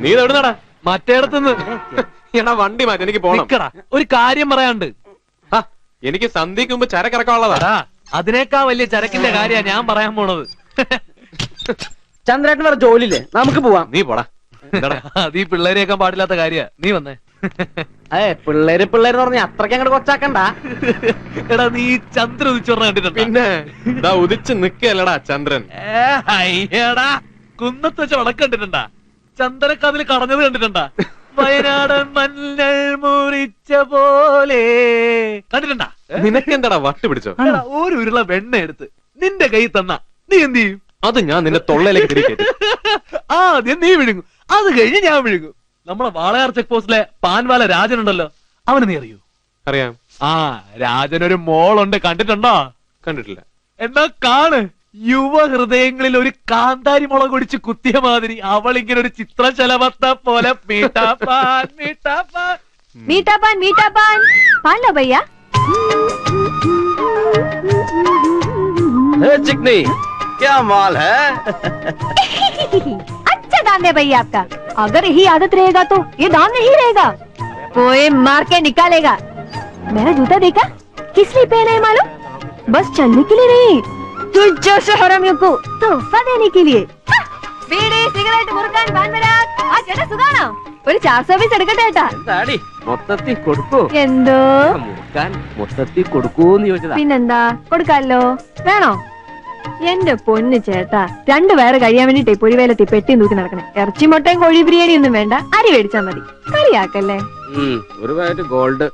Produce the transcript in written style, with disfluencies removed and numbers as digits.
നീ എവിടുന്നാടാ? മറ്റേടത്തുനിന്ന്. എടാ വണ്ടി മാറ്റി, എനിക്ക് പോണം. ഒരു കാര്യം പറയാണ്ട്. എനിക്ക് സന്ധ്യക്ക് മുമ്പ് ചരക്കിറക്കാനുള്ളതാ. അതിനേക്കാ വലിയ ചരക്കിന്റെ കാര്യ ഞാൻ പറയാൻ പോണത്. ചന്ദ്രേട്ടൻ വേറെ ജോലിയില്ലേ, നമുക്ക് പോവാം. നീ പോടാ. അത് ഈ പിള്ളേരെയൊക്കെ പാടില്ലാത്ത കാര്യ. നീ വന്നേ. പിള്ളേര് പറഞ്ഞ അത്രയ്ക്ക് അങ്ങോട്ട് കൊച്ചാക്കണ്ട. എടാ നീ ചന്ദ്രൻ ഉദിച്ചോർണ കണ്ടിട്ടുണ്ട്? പിന്നെ ഇതാ ഉദിച്ച് നിക്കല്ലടാ ചന്ദ്രൻ. അയ്യടാ കുന്നത്ത് വെച്ച് വടക്ക് കണ്ടിട്ടുണ്ടാ? ചന്ദ്രക്കതിൽ കടഞ്ഞത് കണ്ടിട്ടുണ്ടാ? വയനാടൻ മഞ്ഞൾ മുറിച്ച പോലെ കണ്ടിട്ടുണ്ടാ? നിനക്കെന്താടാ വട്ട് പിടിച്ചോ? ഒരു ഉരുള വെണ്ണ എടുത്ത് നിന്റെ കൈ തന്ന നീ എന്ത് ചെയ്യും? അത് ഞാൻ നിന്റെ തൊള്ളയിലേക്ക് തിരികെ ആദ്യം നീ വിഴുങ്ങും, അത് കഴിഞ്ഞ് ഞാൻ വിഴുങ്ങും. നമ്മളെ വാളയാർ ചെക്ക് പോസ്റ്റിലെ പാൻവാല രാജനുണ്ടല്ലോ, അവന് നീ അറിയൂ? അറിയാം. രാജനൊരു മോളുണ്ട്, കണ്ടിട്ടുണ്ടോ? കണ്ടിട്ടില്ല. എന്നാ കാണ്. യുവ ഹൃദയങ്ങളിൽ ഒരു കാന്താരി മുളക് ഒടിച്ച് കുത്തിയ മാതിരി അവൾ ഇങ്ങനെ ഒരു ചിത്രശലഭത്തെ പോലെ മീട്ടാപ്പാൻ മീട്ടാപ്പാൻ മീട്ടാപ്പാൻ മീട്ടാപ്പാൻ പാൻ लो भैया। चिकनी क्या माल है। अच्छा दाम है भैया आपका। अगर यही आदत रहेगा तो ये दाम नहीं रहेगा, कोई मार के निकालेगा। मेरा जूता देखा किस लिए पहना है मालूम? बस चलने के लिए नहीं, तुझ जैसे हरामियों को तोहफा देने के लिए। बीड़ी सिगरेट मुर्गन पान पराग ആ ചേട്ടാ സുഖാണോ? ഒരു 400 പീസ് എടുക്കട്ടെ ചേട്ടാ. മൊത്തത്തിൽ കൊടുക്കൂ. എന്തോ മൊത്തത്തിൽ കൊടുക്കൂന്ന് ചോദിച്ചതാ. പിന്നെന്താ, കൊടുക്കാല്ലോ. വേണോ? എന്റെ പൊന്ന് ചേട്ടാ, 2 വയറ് കഴിയാൻ വേണ്ടിട്ടേ പൊരിവേലത്തി പെട്ടിയും തൂക്കി നടക്കണേ. ഇറച്ചി മുട്ടയും കോഴി ബിരിയാണി ഒന്നും വേണ്ട, അരി മേടിച്ചാ മതി. കളിയാക്കല്ലേ. ഒരു പാക്കറ്റ് ഗോൾഡ്